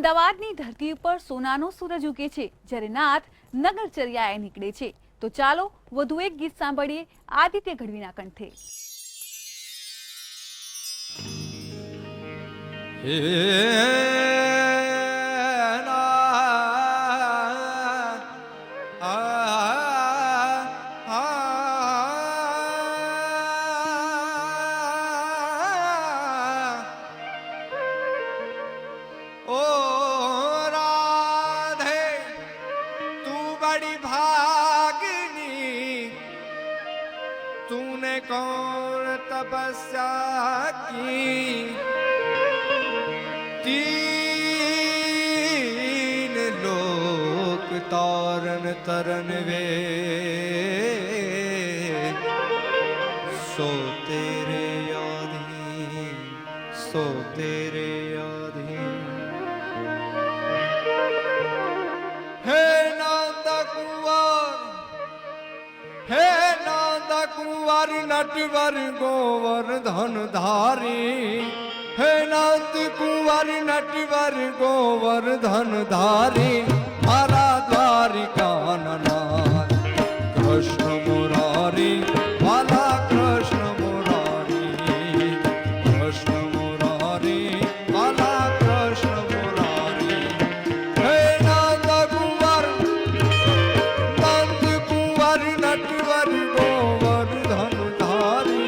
અમદાવાદની ધરતી ઉપર સોનાનો સૂરજ ઉગે છે જ્યારે નાથ નગરચર્યાએ નીકળે છે। તો ચાલો વધુ એક ગીત સાંભળીએ આદિત્ય ગઢવીના કંઠે। तूने कौन तपस्या की, तीन लोक तारन तरन वे, सो तेरे यादी, सो तेरे यादी। हे नांदा कुंवर, हे कुंवर नटवर गोवर धन धारी, हे नाथ कुंवर नटवर गोवर धन धारी, मारा द्वारिका नाथ कृष्ण मुरारी, वाला कृष्ण मुरारी, कृष्ण मुरारी, वाला कृष्ण मुरारी। हे नाथ कुंवर नटवर गोवर धन धारी,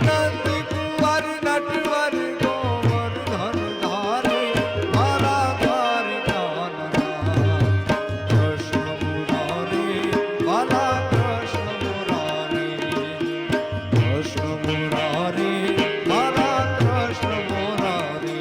नंद कुंवर नटवर गोवर धन धारी, मारा द्वारिका नाथ कृष्ण मुरारी, वाला कृष्ण मुरारी, कृष्ण मुरारी, वाला कृष्ण मुरारी।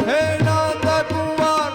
हे नाथ कुंवर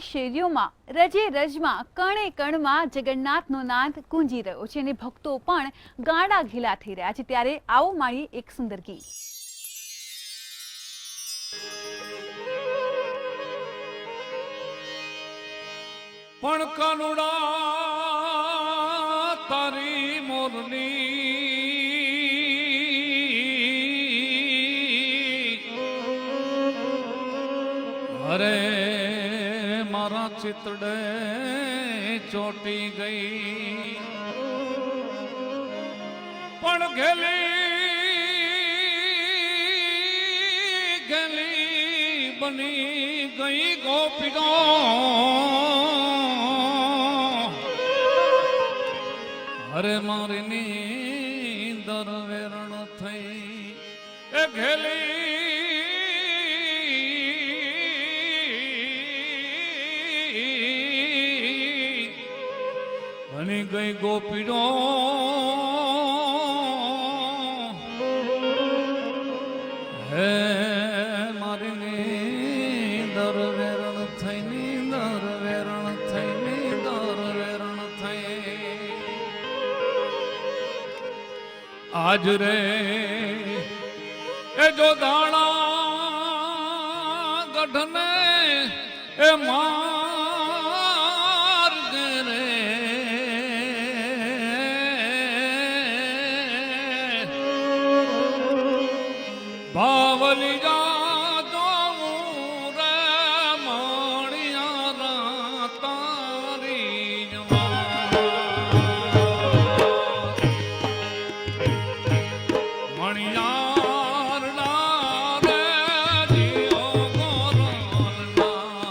શેરીઓમાં રજે રજમાં કણે કણમાં જગન્નાથનો નાદ ગુંજી રહ્યો છે અને ભક્તો પણ ગાડા ઘીલા થઈ રહ્યા છે. ત્યારે આવો માણીએ એક સુંદર ગીત. પણ કાનુડા તારી મોરલી અરે મારા ચિતડે ચોટી ગઈ પણ ગેલી બની ગઈ ગોપીનો અરે મારી નીંદર વેરણ થઈ એ ઘેલી બની ગઈ ગોપીનો હે મારી નીંદર વેરણ થઈ નીંદર વેરણ થઈ નીંદર વેરણ થઈ આજ રે એ જો દાણા ગઢને એ માર્ગ રે બાવલી જા જોઉં રે મણિયારા તારી મણિયાર રે જીઓ ગોરલના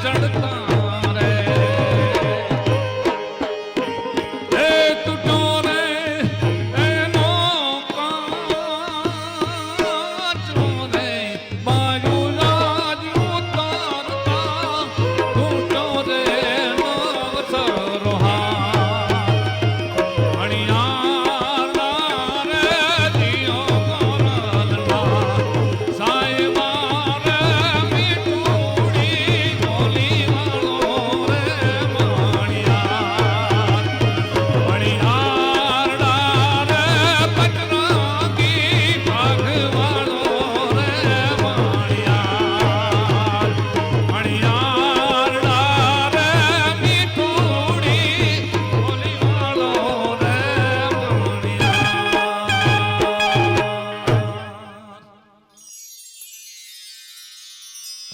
ચડતા રે એ તૂટો રે એનો કાચો રે બાયુ રાજ ઉતારતા તૂટો રે નવસરોહા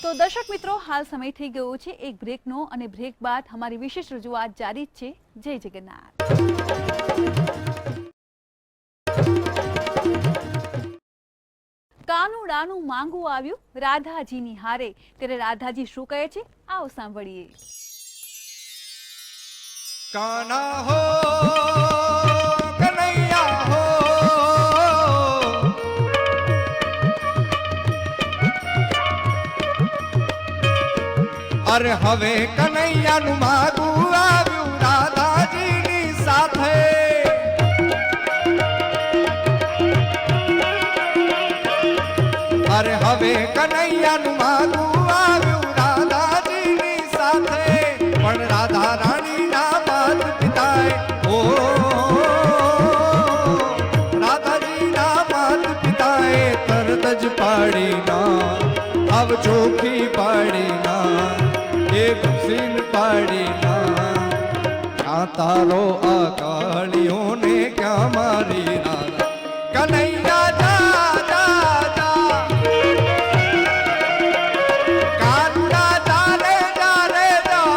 તો દર્શક મિત્રો, હાલ સમય થઈ ગયો છે એક બ્રેકનો અને બ્રેક બાદ અમારી વિશેષ રજૂઆત જારી જ છે. જય જગન્નાથ. કાનુડાનું માંગું આવ્યું રાધાજીની હારે, ત્યારે રાધાજી શું કહે છે આવો સાંભળીએ. કાના હો કનૈયા હો અરે હવે કનૈયાનું માગું આવ્યું રાધાજીની સાથે અરે હવે કનૈયાનું માગું આવ્યું રાધાજીની સાથે પણ રાધા રાણીના માત પિતાએ ઓ રાધાજીના માત પિતાએ તરત જ પાડી ના આવ ચોખી પાડી ના એ ઘસીન પાડી ના ક્યાં તારો આ કાળીઓને ક્યાં મારી રાધા કનૈયા જા જા જા કાનુડા જા રે જા રે જા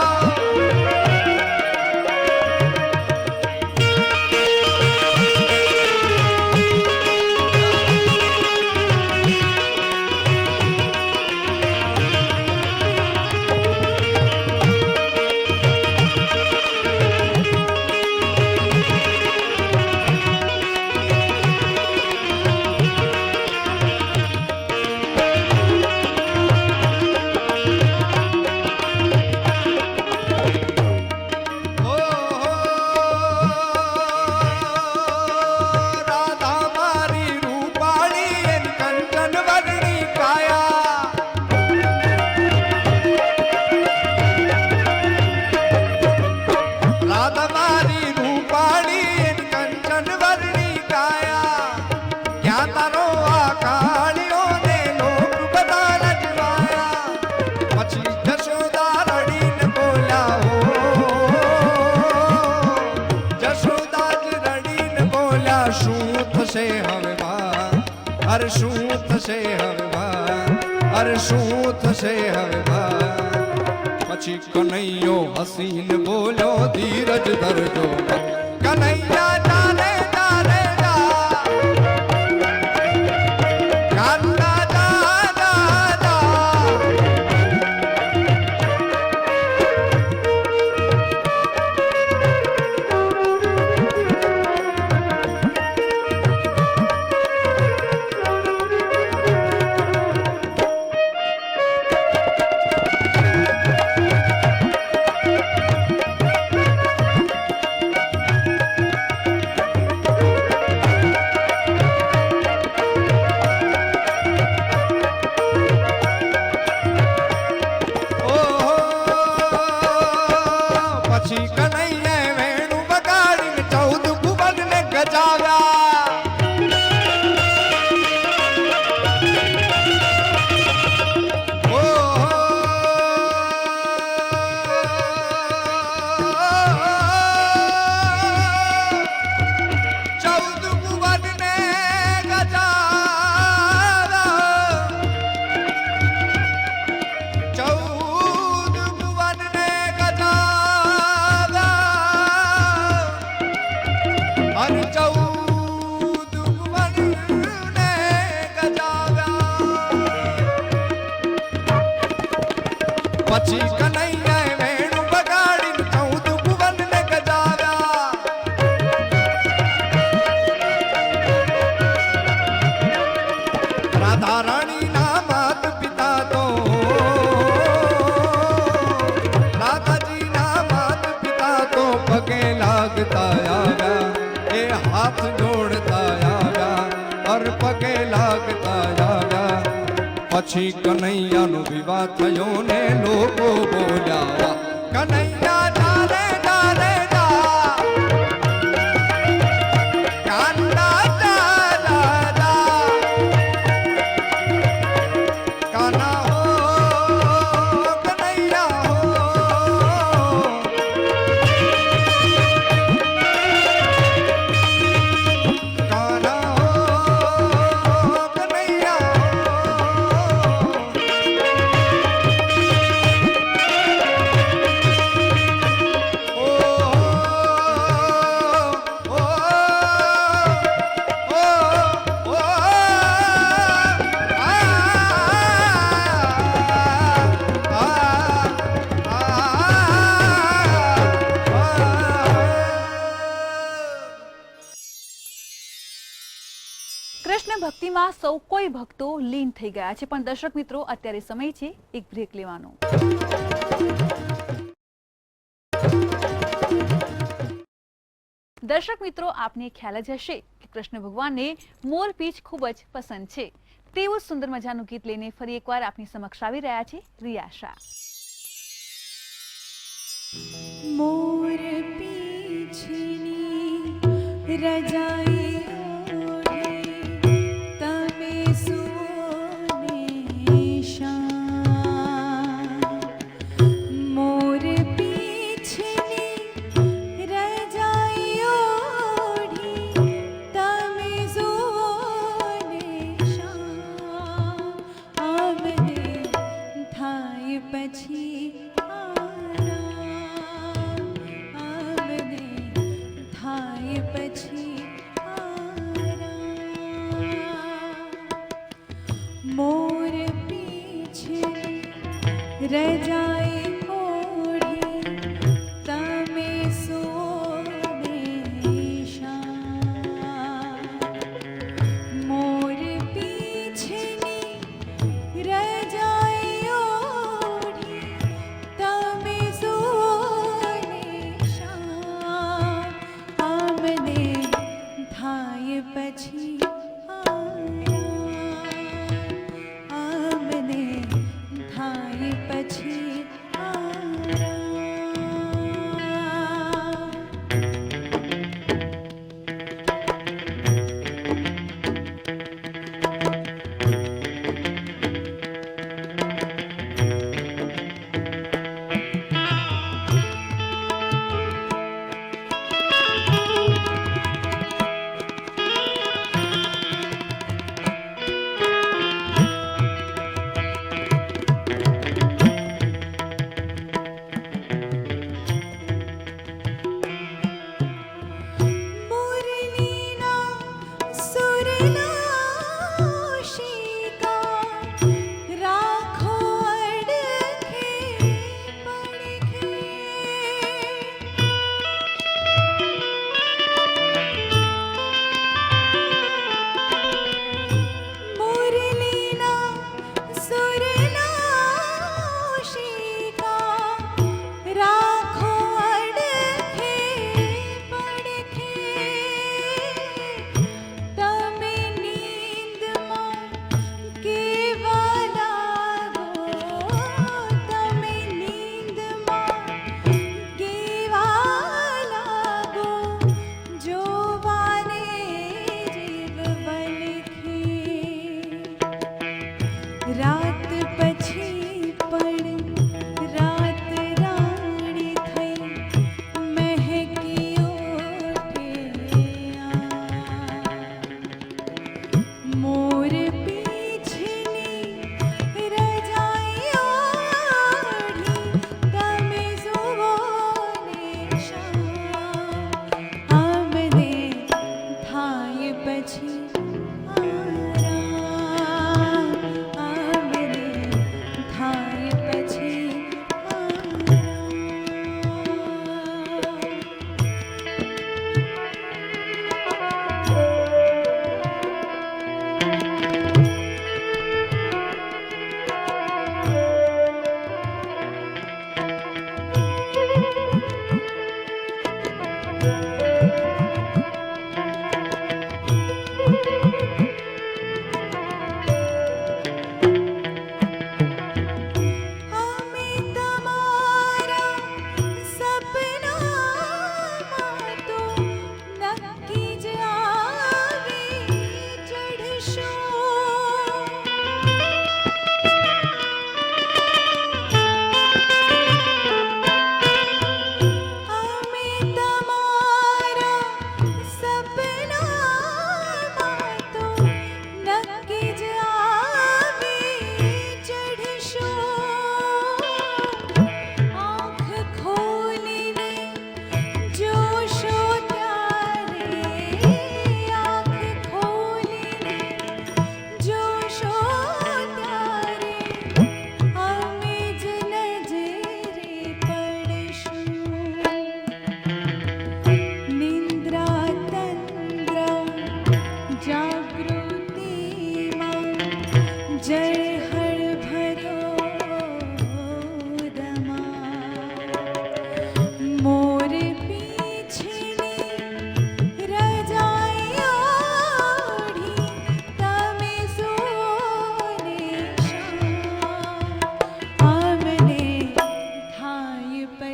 અરે શું થશે હવે બા અરે શું થશે હવે બા પછી કનૈયો હસીને બોલ્યો ધીરજ ધરજો કનૈયા ચાલે ચાલે જા કાનુડા જા જા જા લાગતા આવ્યા એ હાથ જોડતા આવ્યા અર પગે લાગતા આવ્યા પછી કનૈયાનો વિવાહ થયો ને લોકો બોલ્યા કનૈયા જા રે જા રે જા કાના જા જા જા કાના હો કનૈયા હો કાના હો કનૈયા કૃષ્ણ ભક્તિમાં સૌ કોઈ ભક્તો લીન થઈ ગયા છે, પણ દર્શક મિત્રો અત્યારે સમય છે એક બ્રેક લેવાનો. દર્શક મિત્રો, આપને ખ્યાલ જ હશે કે કૃષ્ણ ભગવાનને મોરપીંછ ખૂબ જ પસંદ છે. તેવું સુંદર મજાનું ગીત લઈને ફરી એકવાર આપની સમક્ષ આવી રહ્યા છે રિયા શાહ. મોરપીંછની રજાઈ ઓઢે તમે સુઓને શામ. મોરપીંછની રજાઈ ઓઢી તમે સુઓને શામ. આમને થાય પછી આરામ, આમને થાય પછી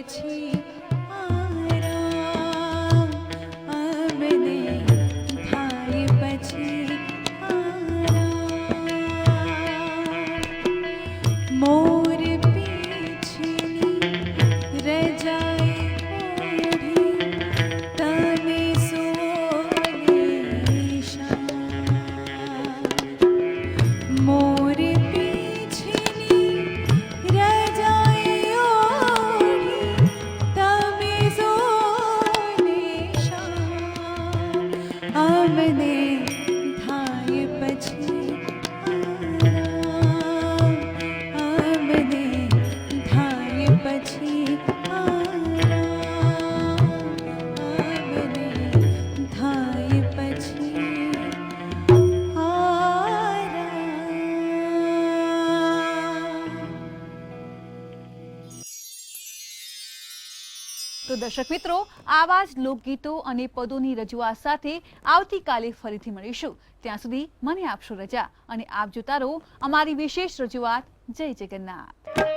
પછી આરામ અમને થાય પછી આરામ મોર પીછની રજાએ ઓઢી તમે સોને મોર પીછની રજાએ ઓઢી તમે સોને અમને થાય પછી આરામ અમને થાય પછી આરામ અમને થાય પછી તો દર્શક મિત્રો, આવા જ લોકગીતો અને પદોની રજૂઆત સાથે આવતીકાલે ફરીથી મળીશું. ત્યાં સુધી મને આપશો રજા અને આપ જોતા રહો અમારી વિશેષ રજૂઆત. જય જગન્નાથ.